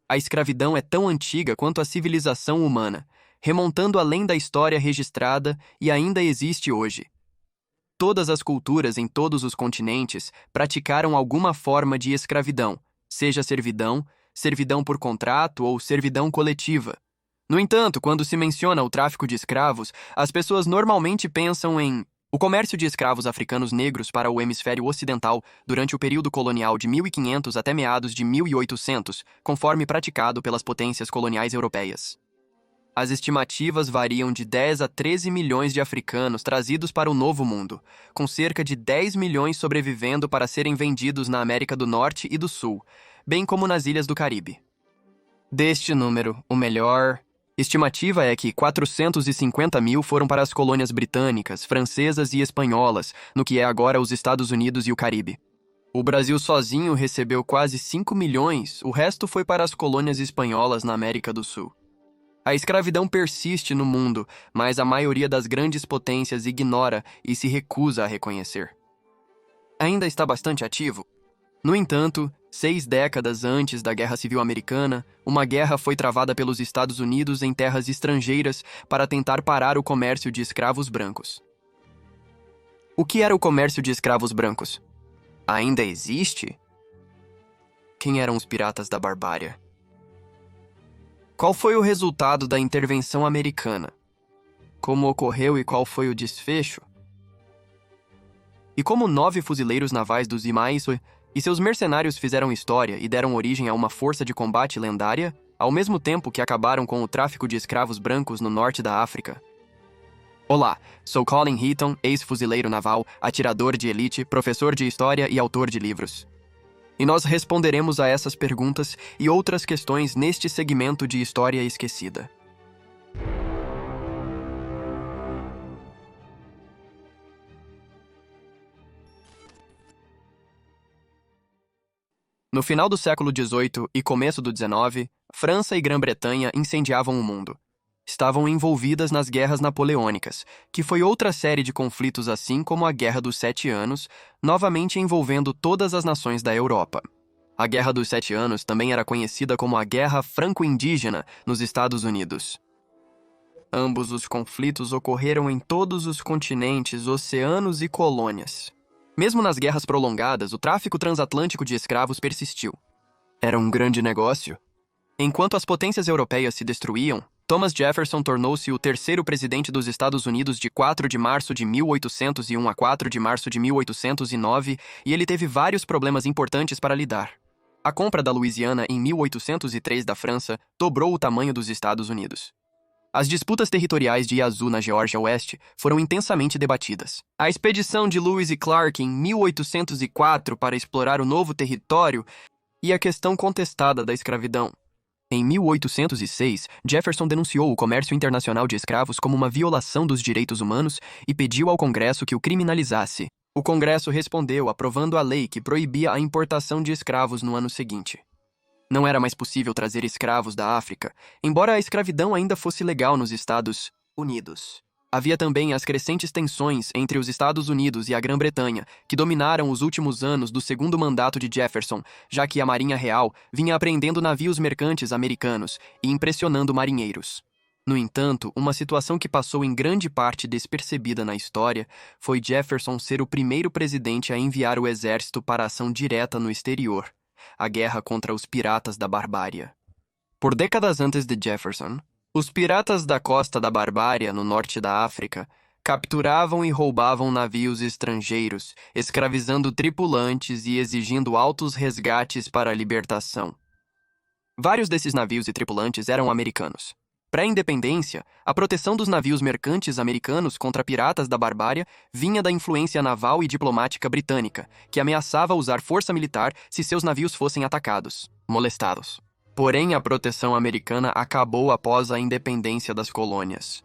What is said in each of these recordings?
A escravidão é tão antiga quanto a civilização humana, remontando além da história registrada e ainda existe hoje. Todas as culturas em todos os continentes praticaram alguma forma de escravidão, seja servidão, servidão por contrato ou servidão coletiva. No entanto, quando se menciona o tráfico de escravos, as pessoas normalmente pensam em o comércio de escravos africanos negros para o hemisfério ocidental durante o período colonial de 1500 até meados de 1800, conforme praticado pelas potências coloniais europeias. As estimativas variam de 10 a 13 milhões de africanos trazidos para o Novo Mundo, com cerca de 10 milhões sobrevivendo para serem vendidos na América do Norte e do Sul, bem como nas ilhas do Caribe. Deste número, o melhor estimativa é que 450 mil foram para as colônias britânicas, francesas e espanholas, no que é agora os Estados Unidos e o Caribe. O Brasil sozinho recebeu quase 5 milhões, o resto foi para as colônias espanholas na América do Sul. A escravidão persiste no mundo, mas a maioria das grandes potências ignora e se recusa a reconhecer. Ainda está bastante ativo. No entanto, 6 décadas antes da Guerra Civil Americana, uma guerra foi travada pelos Estados Unidos em terras estrangeiras para tentar parar o comércio de escravos brancos. O que era o comércio de escravos brancos? Ainda existe? Quem eram os piratas da barbárie? Qual foi o resultado da intervenção americana? Como ocorreu e qual foi o desfecho? E como 9 fuzileiros navais dos Imaiso e seus mercenários fizeram história e deram origem a uma força de combate lendária, ao mesmo tempo que acabaram com o tráfico de escravos brancos no norte da África. Olá, sou Colin Heaton, ex-fuzileiro naval, atirador de elite, professor de história e autor de livros. E nós responderemos a essas perguntas e outras questões neste segmento de História Esquecida. No final do século XVIII e começo do XIX, França e Grã-Bretanha incendiavam o mundo. Estavam envolvidas nas guerras napoleônicas, que foi outra série de conflitos assim como a Guerra dos 7 Anos, novamente envolvendo todas as nações da Europa. A Guerra dos 7 Anos também era conhecida como a Guerra Franco-Indígena nos Estados Unidos. Ambos os conflitos ocorreram em todos os continentes, oceanos e colônias. Mesmo nas guerras prolongadas, o tráfico transatlântico de escravos persistiu. Era um grande negócio. Enquanto as potências europeias se destruíam, Thomas Jefferson tornou-se o terceiro presidente dos Estados Unidos de 4 de março de 1801 a 4 de março de 1809, e ele teve vários problemas importantes para lidar. A compra da Louisiana em 1803 da França dobrou o tamanho dos Estados Unidos. As disputas territoriais de Yazoo na Geórgia Oeste foram intensamente debatidas. A expedição de Lewis e Clark em 1804 para explorar o novo território e a questão contestada da escravidão. Em 1806, Jefferson denunciou o comércio internacional de escravos como uma violação dos direitos humanos e pediu ao Congresso que o criminalizasse. O Congresso respondeu aprovando a lei que proibia a importação de escravos no ano seguinte. Não era mais possível trazer escravos da África, embora a escravidão ainda fosse legal nos Estados Unidos. Havia também as crescentes tensões entre os Estados Unidos e a Grã-Bretanha, que dominaram os últimos anos do segundo mandato de Jefferson, já que a Marinha Real vinha apreendendo navios mercantes americanos e impressionando marinheiros. No entanto, uma situação que passou em grande parte despercebida na história foi Jefferson ser o primeiro presidente a enviar o exército para ação direta no exterior, a guerra contra os piratas da barbárie. Por décadas antes de Jefferson, os piratas da costa da Barbária, no norte da África, capturavam e roubavam navios estrangeiros, escravizando tripulantes e exigindo altos resgates para a libertação. Vários desses navios e tripulantes eram americanos. Pré-independência, a proteção dos navios mercantes americanos contra piratas da Barbária vinha da influência naval e diplomática britânica, que ameaçava usar força militar se seus navios fossem atacados, molestados. Porém, a proteção americana acabou após a independência das colônias.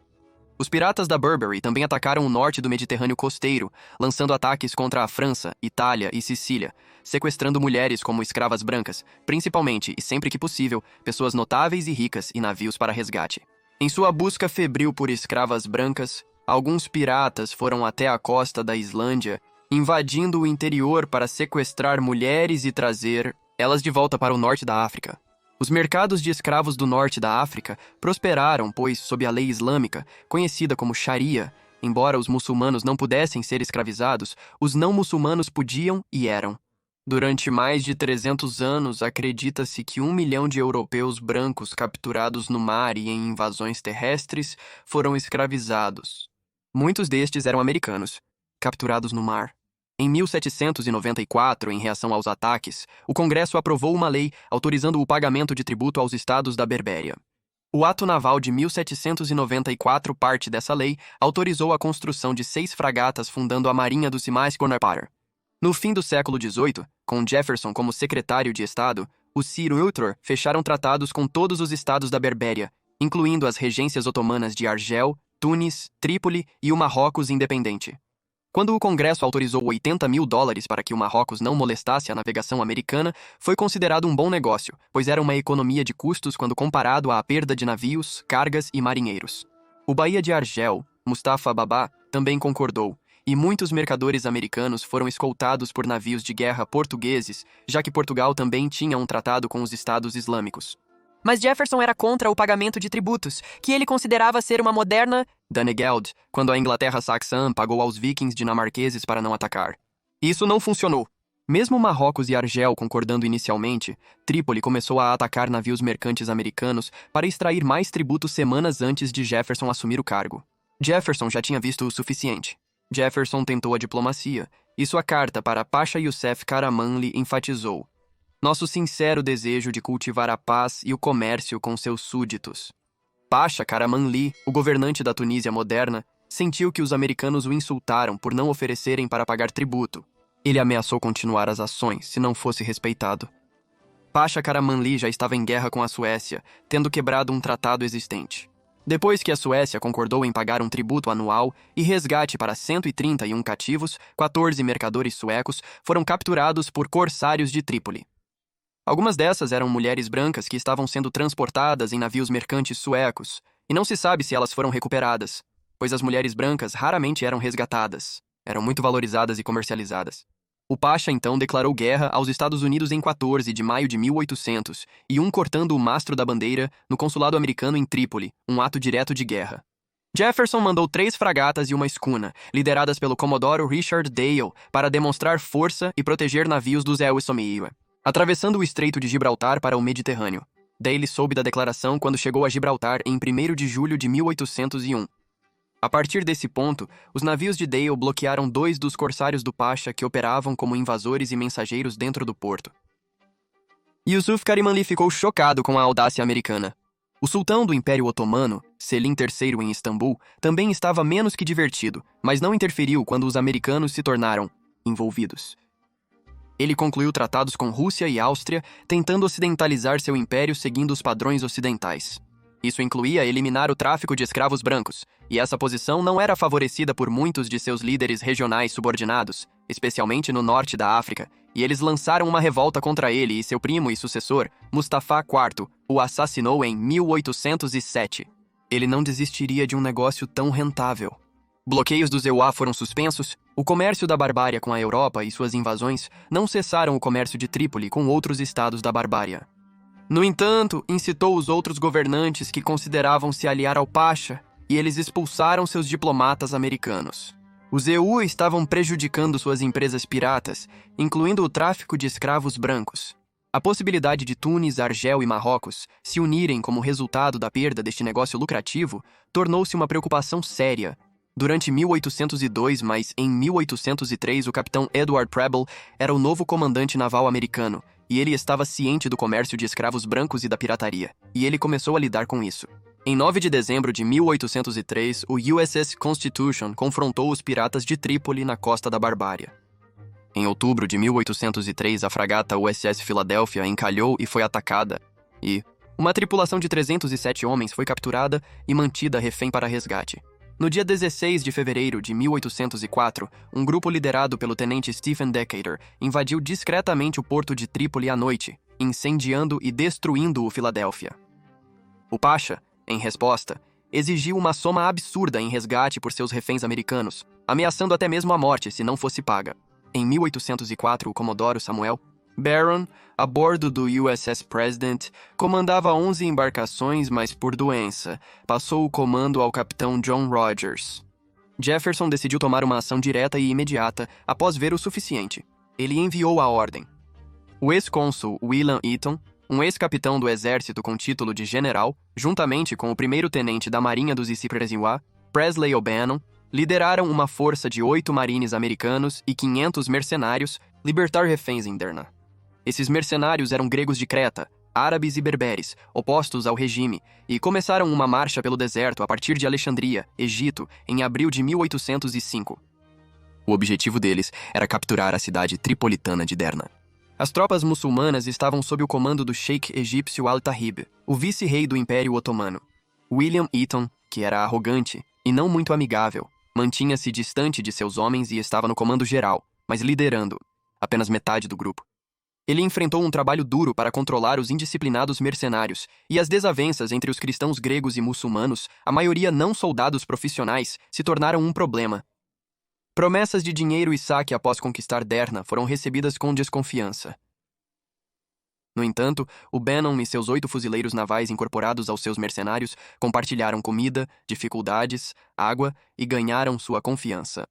Os piratas da Barbary também atacaram o norte do Mediterrâneo costeiro, lançando ataques contra a França, Itália e Sicília, sequestrando mulheres como escravas brancas, principalmente e sempre que possível, pessoas notáveis e ricas e navios para resgate. Em sua busca febril por escravas brancas, alguns piratas foram até a costa da Islândia, invadindo o interior para sequestrar mulheres e trazer elas de volta para o norte da África. Os mercados de escravos do norte da África prosperaram, pois, sob a lei islâmica, conhecida como Sharia, embora os muçulmanos não pudessem ser escravizados, os não-muçulmanos podiam e eram. Durante mais de 300 anos, acredita-se que 1 milhão de europeus brancos capturados no mar e em invasões terrestres foram escravizados. Muitos destes eram americanos, capturados no mar. Em 1794, em reação aos ataques, o Congresso aprovou uma lei autorizando o pagamento de tributo aos estados da Berbéria. O Ato Naval de 1794, parte dessa lei, autorizou a construção de 6 fragatas fundando a Marinha do Simais-Bonaparte. No fim do século XVIII, com Jefferson como secretário de Estado, os Sir Walter fecharam tratados com todos os estados da Berbéria, incluindo as regências otomanas de Argel, Tunis, Trípoli e o Marrocos independente. Quando o Congresso autorizou $80 mil para que o Marrocos não molestasse a navegação americana, foi considerado um bom negócio, pois era uma economia de custos quando comparado à perda de navios, cargas e marinheiros. O Bahia de Argel, Mustafa Baba, também concordou, e muitos mercadores americanos foram escoltados por navios de guerra portugueses, já que Portugal também tinha um tratado com os estados islâmicos. Mas Jefferson era contra o pagamento de tributos, que ele considerava ser uma moderna Danegeld, quando a Inglaterra saxã pagou aos vikings dinamarqueses para não atacar. Isso não funcionou. Mesmo Marrocos e Argel concordando inicialmente, Trípoli começou a atacar navios mercantes americanos para extrair mais tributos semanas antes de Jefferson assumir o cargo. Jefferson já tinha visto o suficiente. Jefferson tentou a diplomacia, e sua carta para Pasha Youssef Karamanli enfatizou: nosso sincero desejo de cultivar a paz e o comércio com seus súditos. Pasha Karamanli, o governante da Tunísia moderna, sentiu que os americanos o insultaram por não oferecerem para pagar tributo. Ele ameaçou continuar as ações se não fosse respeitado. Pasha Karamanli já estava em guerra com a Suécia, tendo quebrado um tratado existente. Depois que a Suécia concordou em pagar um tributo anual e resgate para 131 cativos, 14 mercadores suecos foram capturados por corsários de Trípoli. Algumas dessas eram mulheres brancas que estavam sendo transportadas em navios mercantes suecos, e não se sabe se elas foram recuperadas, pois as mulheres brancas raramente eram resgatadas, eram muito valorizadas e comercializadas. O Pasha então declarou guerra aos Estados Unidos em 14 de maio de 1800, e cortando o mastro da bandeira no consulado americano em Trípoli, um ato direto de guerra. Jefferson mandou 3 fragatas e uma escuna, lideradas pelo comodoro Richard Dale, para demonstrar força e proteger navios dos Ewesomeiwa, atravessando o Estreito de Gibraltar para o Mediterrâneo. Dale soube da declaração quando chegou a Gibraltar em 1º de julho de 1801. A partir desse ponto, os navios de Dale bloquearam 2 dos corsários do Pasha que operavam como invasores e mensageiros dentro do porto. Yusuf Karimanli ficou chocado com a audácia americana. O sultão do Império Otomano, Selim III em Istambul, também estava menos que divertido, mas não interferiu quando os americanos se tornaram envolvidos. Ele concluiu tratados com Rússia e Áustria, tentando ocidentalizar seu império seguindo os padrões ocidentais. Isso incluía eliminar o tráfico de escravos brancos, e essa posição não era favorecida por muitos de seus líderes regionais subordinados, especialmente no norte da África, e eles lançaram uma revolta contra ele e seu primo e sucessor, Mustafa IV, o assassinou em 1807. Ele não desistiria de um negócio tão rentável. Bloqueios dos EUA foram suspensos, o comércio da Barbária com a Europa e suas invasões não cessaram o comércio de Trípoli com outros estados da Barbária. No entanto, incitou os outros governantes que consideravam se aliar ao Pasha, e eles expulsaram seus diplomatas americanos. Os EU estavam prejudicando suas empresas piratas, incluindo o tráfico de escravos brancos. A possibilidade de Tunis, Argel e Marrocos se unirem como resultado da perda deste negócio lucrativo tornou-se uma preocupação séria. Durante 1802, mas em 1803, o capitão Edward Preble era o novo comandante naval americano, e ele estava ciente do comércio de escravos brancos e da pirataria, e ele começou a lidar com isso. Em 9 de dezembro de 1803, o USS Constitution confrontou os piratas de Trípoli na costa da Barbária. Em outubro de 1803, a fragata USS Philadelphia encalhou e foi atacada, e uma tripulação de 307 homens foi capturada e mantida refém para resgate. No dia 16 de fevereiro de 1804, um grupo liderado pelo tenente Stephen Decatur invadiu discretamente o porto de Trípoli à noite, incendiando e destruindo o Philadelphia. O Pasha, em resposta, exigiu uma soma absurda em resgate por seus reféns americanos, ameaçando até mesmo a morte se não fosse paga. Em 1804, o comodoro Samuel Barron, a bordo do USS President, comandava 11 embarcações, mas por doença, passou o comando ao capitão John Rogers. Jefferson decidiu tomar uma ação direta e imediata após ver o suficiente. Ele enviou a ordem. O ex-cônsul William Eaton, um ex-capitão do exército com título de general, juntamente com o primeiro-tenente da Marinha dos Isipres-Iwa, Presley O'Bannon, lideraram uma força de 8 marines americanos e 500 mercenários libertar reféns em Derna. Esses mercenários eram gregos de Creta, árabes e berberes, opostos ao regime, e começaram uma marcha pelo deserto a partir de Alexandria, Egito, em abril de 1805. O objetivo deles era capturar a cidade tripolitana de Derna. As tropas muçulmanas estavam sob o comando do sheik egípcio Al-Tahib, o vice-rei do Império Otomano. William Eaton, que era arrogante e não muito amigável, mantinha-se distante de seus homens e estava no comando geral, mas liderando apenas metade do grupo. Ele enfrentou um trabalho duro para controlar os indisciplinados mercenários e as desavenças entre os cristãos gregos e muçulmanos, a maioria não soldados profissionais, se tornaram um problema. Promessas de dinheiro e saque após conquistar Derna foram recebidas com desconfiança. No entanto, O'Bannon e seus 8 fuzileiros navais incorporados aos seus mercenários compartilharam comida, dificuldades, água e ganharam sua confiança.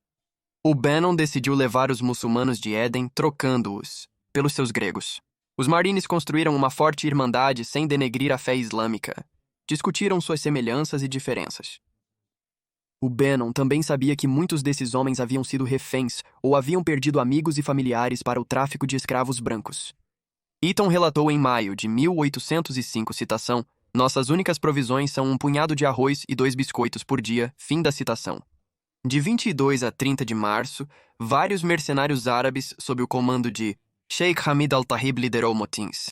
O'Bannon decidiu levar os muçulmanos de Éden trocando-os pelos seus gregos. Os marines construíram uma forte irmandade sem denegrir a fé islâmica. Discutiram suas semelhanças e diferenças. O'Bannon também sabia que muitos desses homens haviam sido reféns ou haviam perdido amigos e familiares para o tráfico de escravos brancos. Eaton relatou em maio de 1805, citação, "Nossas únicas provisões são um punhado de arroz e 2 biscoitos por dia", fim da citação. De 22 a 30 de março, vários mercenários árabes, sob o comando de Sheikh Hamid al-Tahib, liderou motins.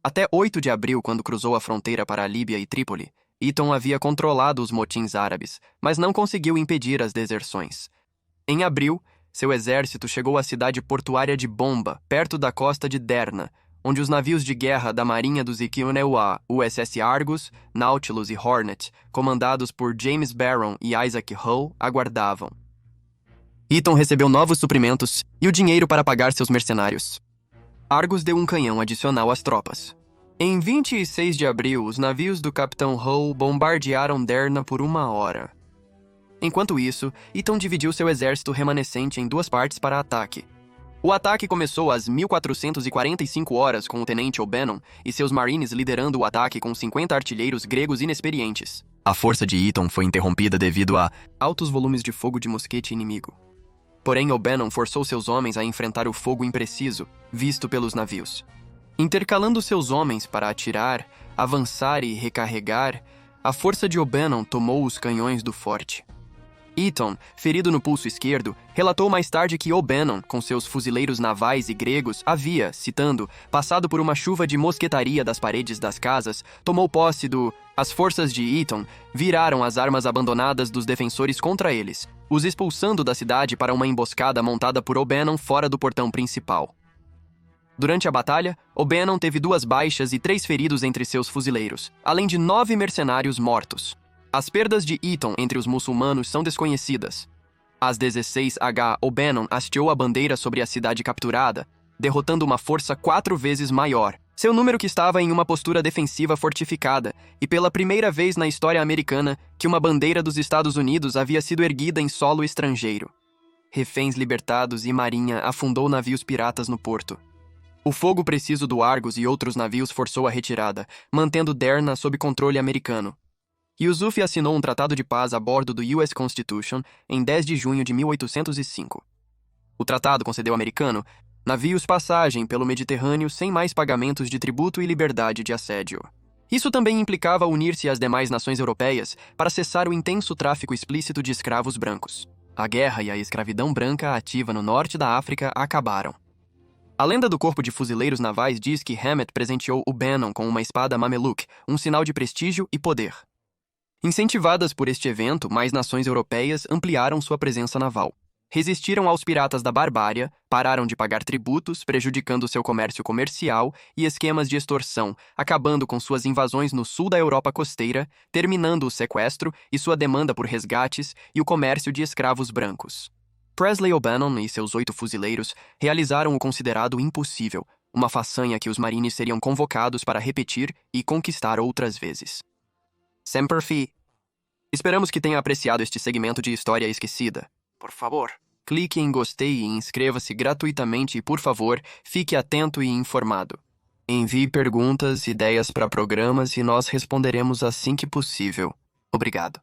Até 8 de abril, quando cruzou a fronteira para a Líbia e Trípoli, Eaton havia controlado os motins árabes, mas não conseguiu impedir as deserções. Em abril, seu exército chegou à cidade portuária de Bomba, perto da costa de Derna, onde os navios de guerra da Marinha dos Ikionewa, USS Argus, Nautilus e Hornet, comandados por James Barron e Isaac Hull, aguardavam. Eaton recebeu novos suprimentos e o dinheiro para pagar seus mercenários. Argus deu um canhão adicional às tropas. Em 26 de abril, os navios do capitão Hull bombardearam Derna por 1 hora. Enquanto isso, Eaton dividiu seu exército remanescente em 2 partes para ataque. O ataque começou às 1445 horas com o tenente O'Bannon e seus marines liderando o ataque com 50 artilheiros gregos inexperientes. A força de Eaton foi interrompida devido a altos volumes de fogo de mosquete inimigo. Porém, O'Bannon forçou seus homens a enfrentar o fogo impreciso, visto pelos navios. Intercalando seus homens para atirar, avançar e recarregar, a força de O'Bannon tomou os canhões do forte. Eaton, ferido no pulso esquerdo, relatou mais tarde que O'Bannon, com seus fuzileiros navais e gregos, havia, citando, passado por uma chuva de mosquetaria das paredes das casas, tomou posse do... As forças de Eaton viraram as armas abandonadas dos defensores contra eles, os expulsando da cidade para uma emboscada montada por O'Bannon fora do portão principal. Durante a batalha, O'Bannon teve 2 baixas e 3 feridos entre seus fuzileiros, além de 9 mercenários mortos. As perdas de Eaton entre os muçulmanos são desconhecidas. Às 16h, O'Bannon hasteou a bandeira sobre a cidade capturada, derrotando uma força 4 vezes maior, seu número que estava em uma postura defensiva fortificada, e pela primeira vez na história americana que uma bandeira dos Estados Unidos havia sido erguida em solo estrangeiro. Reféns libertados e marinha afundou navios piratas no porto. O fogo preciso do Argus e outros navios forçou a retirada, mantendo Derna sob controle americano. Yusuf assinou um tratado de paz a bordo do US Constitution em 10 de junho de 1805. O tratado concedeu ao americano navios passagem pelo Mediterrâneo sem mais pagamentos de tributo e liberdade de assédio. Isso também implicava unir-se às demais nações europeias para cessar o intenso tráfico explícito de escravos brancos. A guerra e a escravidão branca ativa no norte da África acabaram. A lenda do corpo de fuzileiros navais diz que Hammett presenteou O'Bannon com uma espada Mameluque, um sinal de prestígio e poder. Incentivadas por este evento, mais nações europeias ampliaram sua presença naval. Resistiram aos piratas da barbária, pararam de pagar tributos, prejudicando seu comércio comercial e esquemas de extorsão, acabando com suas invasões no sul da Europa costeira, terminando o sequestro e sua demanda por resgates e o comércio de escravos brancos. Presley O'Bannon e seus 8 fuzileiros realizaram o considerado impossível, uma façanha que os marines seriam convocados para repetir e conquistar outras vezes. Semper Fi. Esperamos que tenha apreciado este segmento de História Esquecida. Por favor, clique em gostei e inscreva-se gratuitamente e, por favor, fique atento e informado. Envie perguntas, ideias para programas e nós responderemos assim que possível. Obrigado.